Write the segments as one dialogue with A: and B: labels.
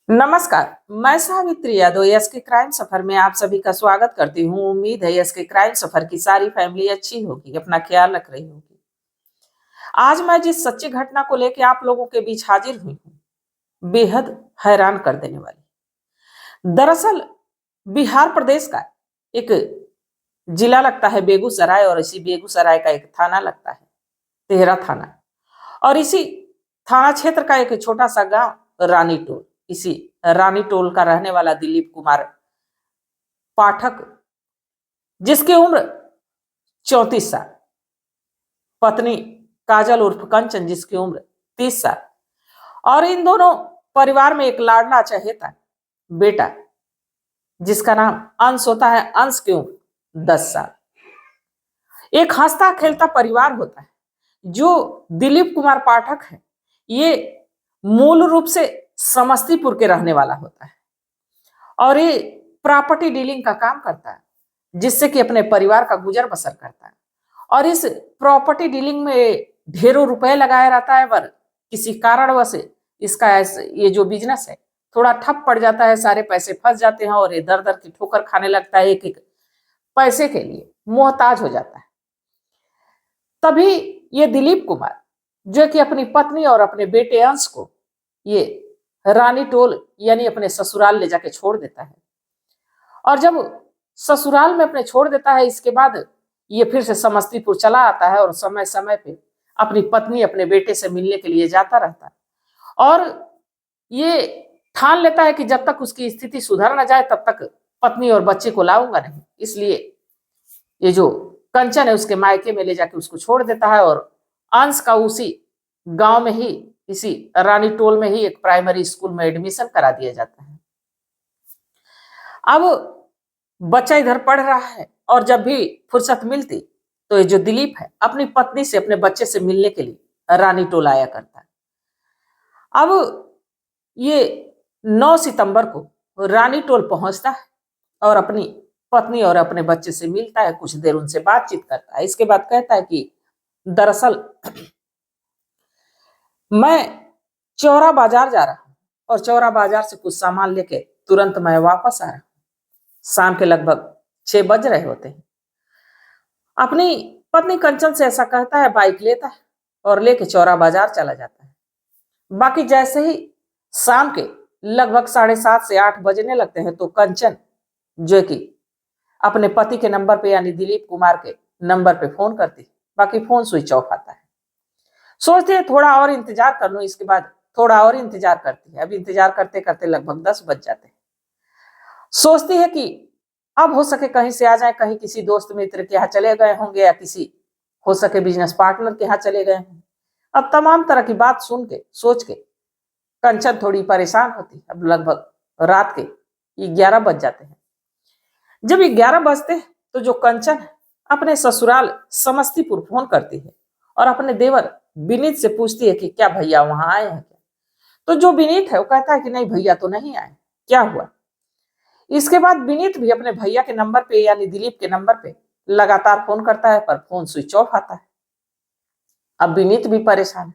A: नमस्कार। मैं सावित्री यादव यस के क्राइम सफर में आप सभी का स्वागत करती हूँ। उम्मीद है यस के क्राइम सफर की सारी फैमिली अच्छी होगी, अपना ख्याल रख रही होगी। आज मैं जिस सच्ची घटना को लेकर आप लोगों के बीच हाजिर हुई हूँ, बेहद हैरान कर देने वाली। दरअसल बिहार प्रदेश का एक जिला लगता है बेगूसराय, और इसी बेगूसराय का एक थाना लगता है तेहरा थाना। और इसी थाना क्षेत्र का एक छोटा सा गांव रानी टोल, इसी रानी टोल का रहने वाला दिलीप कुमार पाठक, जिसकी उम्र 34 साल, पत्नी काजल उर्फ कंचन जिसकी उम्र 30 साल, और इन दोनों परिवार में एक लाडला चहेता बेटा जिसका नाम अंश होता है। अंश की उम्र 10 साल। एक हंसता खेलता परिवार होता है। जो दिलीप कुमार पाठक है, ये मूल रूप से समस्तीपुर के रहने वाला होता है और ये प्रॉपर्टी डीलिंग का काम करता है, जिससे कि अपने परिवार का गुजर बसर करता है। और इस प्रॉपर्टी डीलिंग में ढेरों रुपए लगाया रहता है, पर किसी कारणवश इसका ये जो बिजनेस है थोड़ा ठप पड़ जाता है, सारे पैसे फंस जाते हैं और ये दर दर की ठोकर खाने लगता है, एक एक पैसे के लिए मोहताज हो जाता है। तभी ये दिलीप कुमार, जो कि अपनी पत्नी और अपने बेटे अंश को ये रानी टोल यानी अपने ससुराल ले जाके छोड़ देता है। और जब ससुराल में अपने छोड़ देता है, इसके बाद ये फिर से समस्तीपुर चला आता है और समय समय पे अपनी पत्नी अपने बेटे से मिलने के लिए जाता रहता है। और ये ठान लेता है कि जब तक उसकी स्थिति सुधर न जाए तब तक पत्नी और बच्चे को लाऊंगा नहीं। इसलिए ये जो कंचन है उसके मायके में ले जाके उसको छोड़ देता है और अंश का उसी गांव में ही, इसी रानी टोल में ही एक प्राइमरी स्कूल में एडमिशन करा दिया जाता है। अब बच्चा इधर पढ़ रहा है और जब भी फुर्सत मिलती तो ये जो दिलीप है अपनी पत्नी से, अपने बच्चे से मिलने के लिए रानी टोल आया करता है। अब ये 9 सितंबर को रानी टोल पहुंचता है और अपनी पत्नी और अपने बच्चे से मिलता है, कुछ देर उनसे बातचीत करता है। इसके बाद कहता है कि दरअसल मैं चौरा बाजार जा रहा हूँ और चौरा बाजार से कुछ सामान लेके तुरंत मैं वापस आ रहा हूँ। शाम के लगभग 6 बज रहे होते हैं। अपनी पत्नी कंचन से ऐसा कहता है, बाइक लेता है और लेके चौरा बाजार चला जाता है। बाकी जैसे ही शाम के लगभग 7:30 से 8 बजने लगते हैं तो कंचन, जो कि अपने पति के नंबर पे यानी दिलीप कुमार के नंबर पे फोन करती, बाकी फोन स्विच ऑफ आता है। सोचती है थोड़ा और इंतजार कर लूं, इसके बाद थोड़ा और इंतजार करती है। अब इंतजार करते करते लगभग 10 बज जाते हैं। सोचती है कि अब हो सके कहीं से आ जाए, कहीं किसी दोस्त मित्र के यहाँ चले गए होंगे या किसी हो सके बिजनेस पार्टनर के यहाँ चले गए होंगे। अब तमाम तरह की बात सुन के सोच के कंचन थोड़ी परेशान होती। अब लगभग रात के 11 बज जाते हैं। जब 11 बजते हैं तो जो कंचन है अपने ससुराल समस्तीपुर फोन करती है और अपने देवर विनीत से पूछती है कि क्या भैया वहां आए हैं क्या। तो जो विनीत है वो कहता है कि नहीं भैया तो नहीं आए, क्या हुआ। इसके बाद विनीत भी अपने भैया के नंबर पे यानी दिलीप के नंबर पे लगातार फोन करता है, पर फोन स्विच ऑफ आता है। अब विनीत भी परेशान है।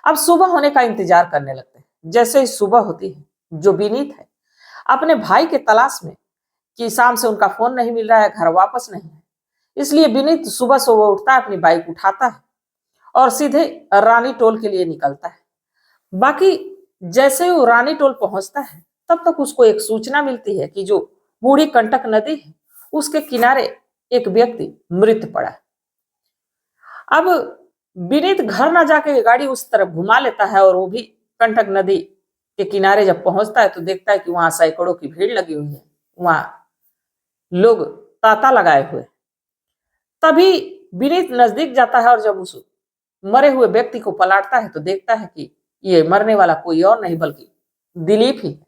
A: अब सुबह होने का इंतजार करने लगते हैं। जैसे ही सुबह होती है, जो विनीत है अपने भाई के तलाश में कि शाम से उनका फोन नहीं मिल रहा है, घर वापस नहीं है, इसलिए विनीत सुबह सुबह उठता है, अपनी बाइक उठाता है और सीधे रानी टोल के लिए निकलता है। बाकी जैसे ही वो रानी टोल पहुंचता है तब तक उसको एक सूचना मिलती है कि जो बूढ़ी कंटक नदी है उसके किनारे एक व्यक्ति मृत पड़ा है। अब विनीत घर ना जाके गाड़ी उस तरफ घुमा लेता है और वो भी कंटक नदी के किनारे जब पहुंचता है तो देखता है कि वहां सैकड़ों की भीड़ लगी हुई है, वहां लोग तांता लगाए हुए। तभी विनीत नजदीक जाता है और जब उस मरे हुए व्यक्ति को पलटता है तो देखता है कि ये मरने वाला कोई और नहीं बल्कि दिलीप ही है।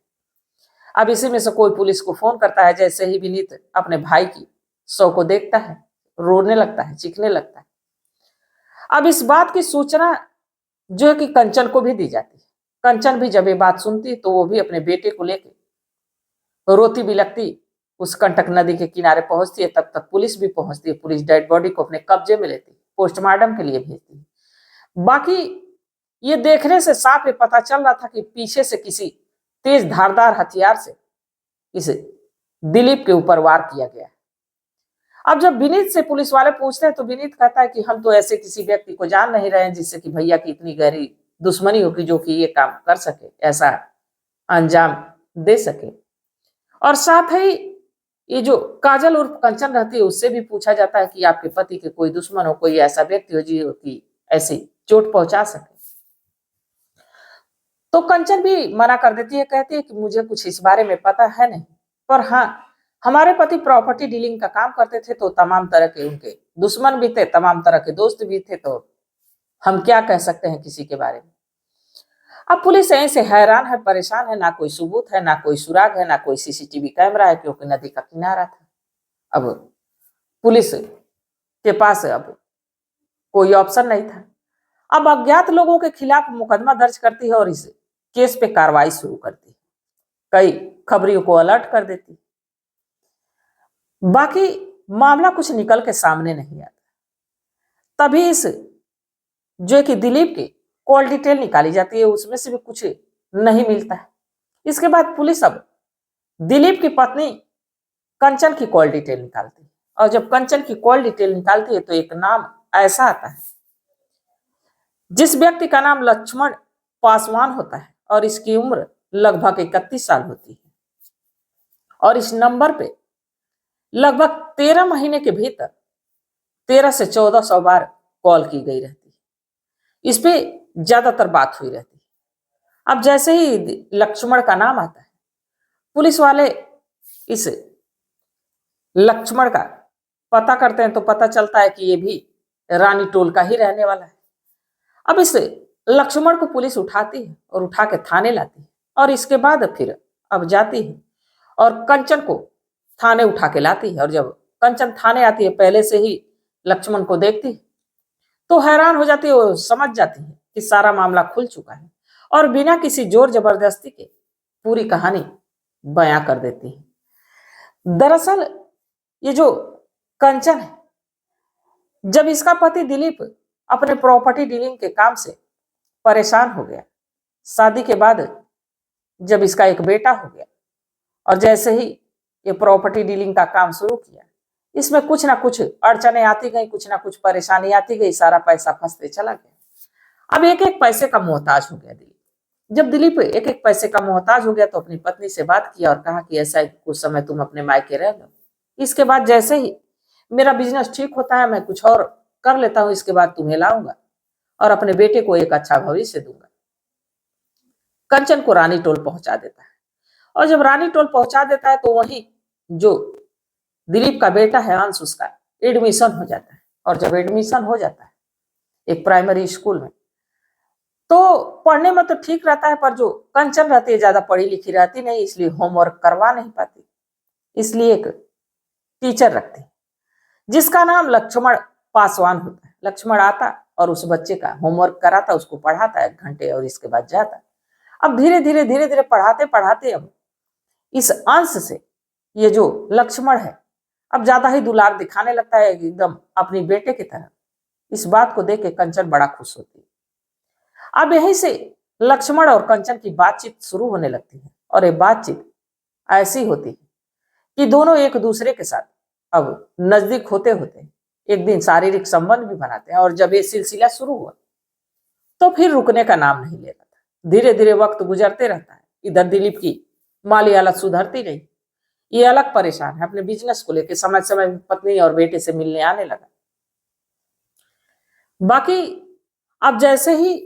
A: अब इसी में से कोई पुलिस को फोन करता है। जैसे ही विनीत अपने भाई की शव को देखता है, रोने लगता है, चीखने लगता है। अब इस बात की सूचना जो है कि कंचन को भी दी जाती है। कंचन भी जब ये बात सुनती तो वो भी अपने बेटे को लेकर रोती बिलखती उस कंटक नदी के किनारे पहुंचती है। तब तक पुलिस भी पहुंचती है। पुलिस डेड बॉडी को अपने कब्जे में लेती है, पोस्टमार्टम के लिए भेजती है। बाकी ये देखने से साफ ये पता चल रहा था कि पीछे से किसी तेज धारदार हथियार से इस दिलीप के ऊपर वार किया गया। अब जब विनीत से पुलिस वाले पूछते हैं तो विनीत कहता है कि हम तो ऐसे किसी व्यक्ति को जान नहीं रहे हैं जिससे कि भैया की इतनी गहरी दुश्मनी हो कि जो कि ये काम कर सके, ऐसा अंजाम दे सके। और साथ ही ये जो काजल उर्फ कंचन रहती है उससे भी पूछा जाता है कि आपके पति के कोई दुश्मन हो, कोई ऐसा व्यक्ति हो जो कि ऐसी चोट पहुंचा सके। तो कंचन भी मना कर देती है, कहती है कि मुझे कुछ इस बारे में पता है नहीं, पर हाँ हमारे पति प्रॉपर्टी डीलिंग का काम करते थे तो तमाम तरह के उनके दुश्मन भी थे, तमाम तरह के दोस्त भी थे, तो हम क्या कह सकते हैं किसी के बारे में। अब पुलिस यहीं से हैरान है, परेशान है, ना कोई सबूत है, ना कोई सुराग है, ना कोई सीसीटीवी कैमरा है, क्योंकि नदी का किनारा था। अब पुलिस के पास अब कोई ऑप्शन नहीं था। अब अज्ञात लोगों के खिलाफ मुकदमा दर्ज करती है और इस केस पे कार्रवाई शुरू करती है, कई खबरियों को अलर्ट कर देती है। बाकी मामला कुछ निकल के सामने नहीं आता। तभी इस जो कि दिलीप की कॉल डिटेल निकाली जाती है, उसमें से भी कुछ नहीं मिलता है। इसके बाद पुलिस अब दिलीप की पत्नी कंचन की कॉल डिटेल निकालती है, और जब कंचन की कॉल डिटेल निकालती है तो एक नाम ऐसा आता है जिस व्यक्ति का नाम लक्ष्मण पासवान होता है और इसकी उम्र लगभग 31 साल होती है, और इस नंबर पे लगभग 13 महीने के भीतर 13 से 1400 बार कॉल की गई रहती है। इस पे ज्यादातर बात हुई रहती है। अब जैसे ही लक्ष्मण का नाम आता है, पुलिस वाले इस लक्ष्मण का पता करते हैं तो पता चलता है कि ये भी रानी टोल का ही रहने वाला है। अब इस लक्ष्मण को पुलिस उठाती है और उठा के थाने लाती है, और इसके बाद फिर अब जाती है और कंचन को थाने उठा के लाती है। और जब कंचन थाने आती है, पहले से ही लक्ष्मण को देखती है तो हैरान हो जाती है, वो समझ जाती है कि सारा मामला खुल चुका है, और बिना किसी जोर जबरदस्ती के पूरी कहानी बयां कर देती है। दरअसल ये जो कंचन है, जब इसका पति दिलीप अपने प्रॉपर्टी डीलिंग के काम से परेशान हो गया, शादी के बाद जब इसका एक बेटा हो गया, और जैसे ही ये प्रॉपर्टी डीलिंग का काम शुरू किया, इसमें कुछ ना कुछ अड़चने आती गई, कुछ ना कुछ परेशानी आती गई, सारा पैसा फंसते चला गया। अब एक एक पैसे का मोहताज हो गया दिलीप। जब दिलीप एक एक पैसे का मोहताज हो गया तो अपनी पत्नी से बात किया और कहा कि ऐसा कुछ समय तुम अपने मायके रह लो, इसके बाद जैसे ही मेरा बिजनेस ठीक होता है मैं कुछ और कर लेता हूं, इसके बाद तुम्हें लाऊंगा और अपने बेटे को एक अच्छा भविष्य दूंगा। कंचन को रानी टोल पहुंचा देता है, और जब रानी टोल पहुंचा देता है तो वही जो दिलीप का बेटा है अंश, उसका एडमिशन हो जाता है। और जब एडमिशन हो जाता है एक प्राइमरी स्कूल में, तो पढ़ने में तो ठीक रहता है, पर जो कंचन रहती है ज्यादा पढ़ी लिखी रहती नहीं, इसलिए होमवर्क करवा नहीं पाती। इसलिए एक टीचर रखते हैं जिसका नाम लक्ष्मण पासवान होता है। लक्ष्मण आता और उस बच्चे का होमवर्क कराता, उसको पढ़ाता 1 घंटे, और इसके बाद जाता। अब धीरे धीरे पढ़ाते पढ़ाते अब इस अंश से ये जो लक्ष्मण है अब ज्यादा ही दुलार दिखाने लगता है, एकदम अपनी बेटे की तरह। इस बात को देख के कंचन बड़ा खुश होती है। अब यहीं से लक्ष्मण और कंचन की बातचीत शुरू होने लगती है, और ये बातचीत ऐसी होती है कि दोनों एक दूसरे के साथ अब नजदीक होते होते एक दिन शारीरिक संबंध भी बनाते हैं। और जब ये सिलसिला शुरू हुआ तो फिर रुकने का नाम नहीं ले रहा था। धीरे धीरे वक्त गुजरते रहता है, इधर दिलीप की माली हालत सुधरती नहीं, ये अलग परेशान है अपने बिजनेस को लेकर, समय समय पत्नी और बेटे से मिलने आने लगा। बाकी अब जैसे ही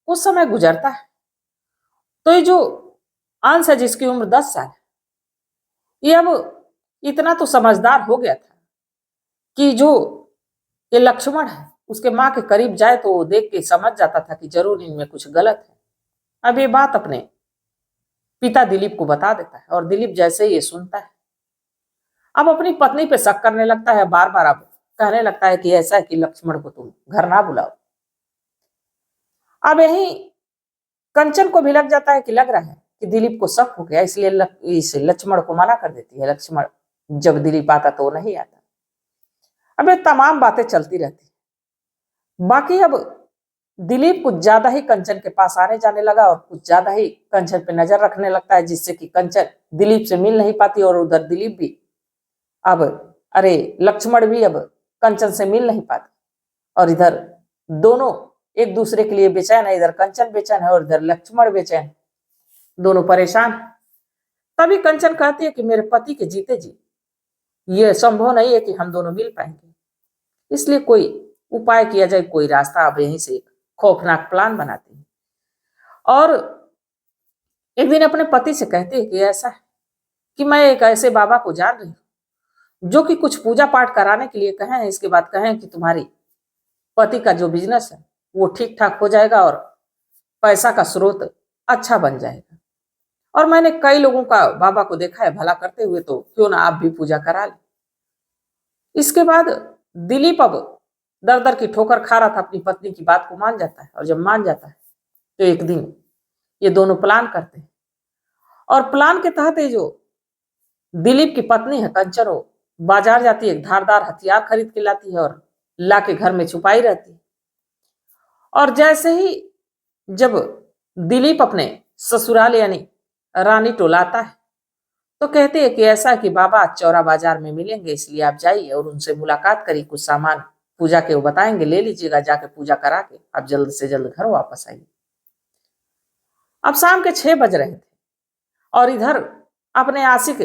A: कुछ समय गुजरता है तो ये जो अंश है जिसकी उम्र 10 साल है, ये अब इतना तो समझदार हो गया था कि जो ये लक्ष्मण है उसके माँ के करीब जाए तो वो देख के समझ जाता था कि जरूर इनमें कुछ गलत है। अब ये बात अपने पिता दिलीप को बता देता है, और दिलीप जैसे ही ये सुनता है अब अपनी पत्नी पे शक करने लगता है, बार बार अब कहने लगता है कि ऐसा है कि लक्ष्मण को तुम घर ना बुलाओ। अब यही कंचन को भी लग जाता है कि लग रहा है कि दिलीप को शक हो गया, इसलिए इस लक्ष्मण को मना कर देती है। लक्ष्मण जब दिलीप आता तो नहीं आता। अब ये तमाम बातें चलती रहती। बाकी अब दिलीप कुछ ज्यादा ही कंचन के पास आने जाने लगा और कुछ ज्यादा ही कंचन पे नजर रखने लगता है, जिससे कि कंचन दिलीप से मिल नहीं पाती और उधर दिलीप भी अब लक्ष्मण भी अब कंचन से मिल नहीं पाते और इधर दोनों एक दूसरे के लिए बेचैन है। इधर कंचन बेचैन है और इधर लक्ष्मण बेचैन, दोनों परेशान। तभी कंचन कहती है कि मेरे पति के जीते जी यह संभव नहीं है कि हम दोनों मिल पाएंगे, इसलिए कोई उपाय किया जाए, कोई रास्ता। अब यहीं से खौफनाक प्लान बनाती है और एक दिन अपने पति से कहती है कि ऐसा है कि मैं एक ऐसे बाबा को जान रही हूँ जो कि कुछ पूजा पाठ कराने के लिए कहे हैं। इसके बाद कहें कि तुम्हारी पति का जो बिजनेस है वो ठीक ठाक हो जाएगा और पैसा का स्रोत अच्छा बन जाएगा। और मैंने कई लोगों का बाबा को देखा है भला करते हुए, तो क्यों ना आप भी पूजा करा लें। इसके बाद दिलीप अब दर दर की ठोकर खा रहा था, अपनी पत्नी की बात को मान जाता है और जब मान जाता है तो एक दिन ये दोनों प्लान करते हैं और प्लान के तहत ये जो दिलीप की पत्नी है कंचन, वो बाजार जाती है, एक धारदार हथियार खरीद के लाती है और लाके घर में छुपाई रहती है। और जैसे ही जब दिलीप अपने ससुराल यानी रानी टोलाता है तो कहते हैं कि ऐसा कि बाबा आज चौरा बाजार में मिलेंगे, इसलिए आप जाइए और उनसे मुलाकात करिए, कुछ सामान पूजा के वो बताएंगे, ले लीजिएगा, जाके पूजा करा के आप जल्द से जल्द घर वापस आइए। अब शाम के 6 बज रहे थे और इधर अपने आशिक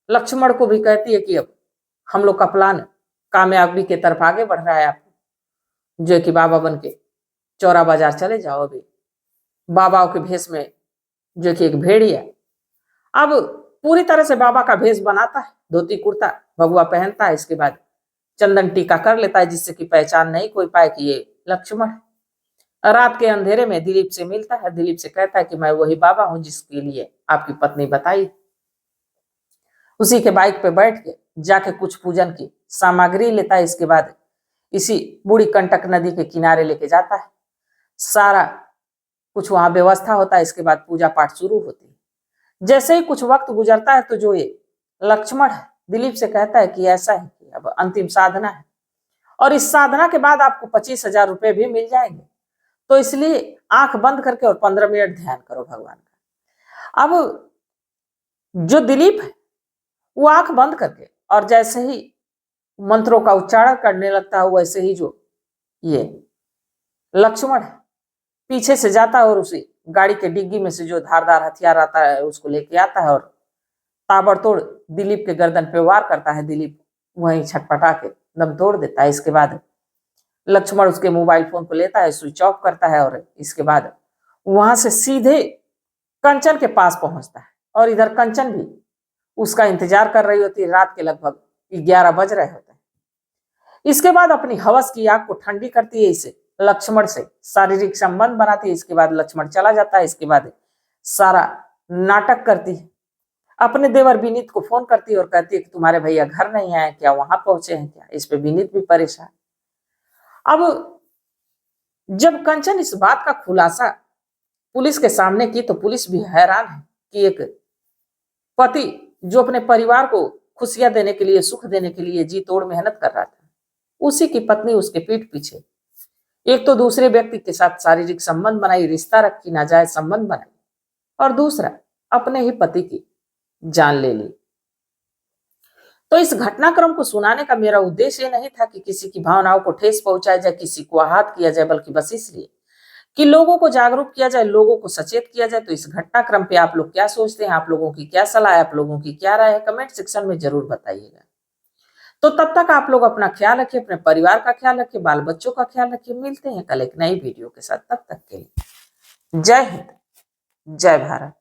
A: लक्ष्मण को भी कहती है कि अब हम लोग का प्लान कामयाबी के तरफ आगे बढ़ रहा है, आप जो कि बाबा बन के चौरा बाजार चले जाओ। अभी बाबाओं के भेष में जो कि एक भेड़िया अब पूरी तरह से बाबा का भेष बनाता है, धोती कुर्ता भगवा पहनता है, इसके बाद चंदन टीका कर लेता है जिससे कि पहचान नहीं कोई पाए कि ये लक्ष्मण है। रात के अंधेरे में दिलीप से मिलता है, दिलीप से कहता है कि मैं वही बाबा हूं जिसके लिए आपकी पत्नी बताई। उसी के बाइक पे बैठ के जाके कुछ पूजन की सामग्री लेता है, इसके बाद इसी बूढ़ी कंटक नदी के किनारे लेके जाता है, सारा कुछ वहां व्यवस्था होता है, इसके बाद पूजा पाठ शुरू होती है। जैसे ही कुछ वक्त गुजरता है तो जो ये लक्ष्मण है दिलीप से कहता है कि ऐसा है कि अब अंतिम साधना है और इस साधना के बाद आपको 25,000 रुपए भी मिल जाएंगे, तो इसलिए आंख बंद करके और 15 मिनट ध्यान करो भगवान का। अब जो दिलीप है वो आंख बंद करके और जैसे ही मंत्रों का उच्चारण करने लगता है, वैसे ही जो ये लक्ष्मण है पीछे से जाता है और उसी गाड़ी के डिग्गी में से जो धारदार हथियार आता है उसको लेके आता है और ताबड़तोड़ दिलीप के गर्दन पे वार करता है। दिलीप वहीं छटपटा के दम तोड़ देता है। इसके बाद लक्ष्मण उसके मोबाइल फोन को लेता है, स्विच ऑफ करता है और इसके बाद वहां से सीधे कंचन के पास पहुंचता है और इधर कंचन भी उसका इंतजार कर रही होती है। रात के लगभग 11 बज रहे होते हैं। इसके बाद अपनी हवस की आग को ठंडी करती है, इसे लक्ष्मण से शारीरिक संबंध बनाती है। इसके बाद लक्ष्मण चला जाता है। इसके बाद सारा नाटक करती है, अपने देवर विनीत को फोन करती है और कहती है कि तुम्हारे भैया घर नहीं आए क्या, वहां पहुंचे हैं क्या। इस पे विनीत भी परेशान। अब जब कंचन इस बात का खुलासा पुलिस के सामने की तो पुलिस भी हैरान है कि एक पति जो अपने परिवार को खुशियां देने के लिए, सुख देने के लिए जी तोड़ मेहनत कर रहा था, उसी की पत्नी उसके पीठ पीछे एक तो दूसरे व्यक्ति के साथ शारीरिक संबंध बनाई, रिश्ता रखी, नाजायज संबंध बनाई और दूसरा अपने ही पति की जान ले ली। तो इस घटनाक्रम को सुनाने का मेरा उद्देश्य ये नहीं था कि किसी की भावनाओं को ठेस पहुंचाया जाए, किसी को आहत किया जाए, बल्कि बस इसलिए कि लोगों को जागरूक किया जाए, लोगों को सचेत किया जाए। तो इस घटनाक्रम पे आप लोग क्या सोचते हैं, आप लोगों की क्या सलाह है, आप लोगों की क्या राय है, कमेंट सेक्शन में जरूर बताइएगा। तो तब तक आप लोग अपना ख्याल रखिए, अपने परिवार का ख्याल रखिए, बाल बच्चों का ख्याल रखिए। मिलते हैं कल एक नई वीडियो के साथ, तब तक के लिए जय हिंद, जय भारत।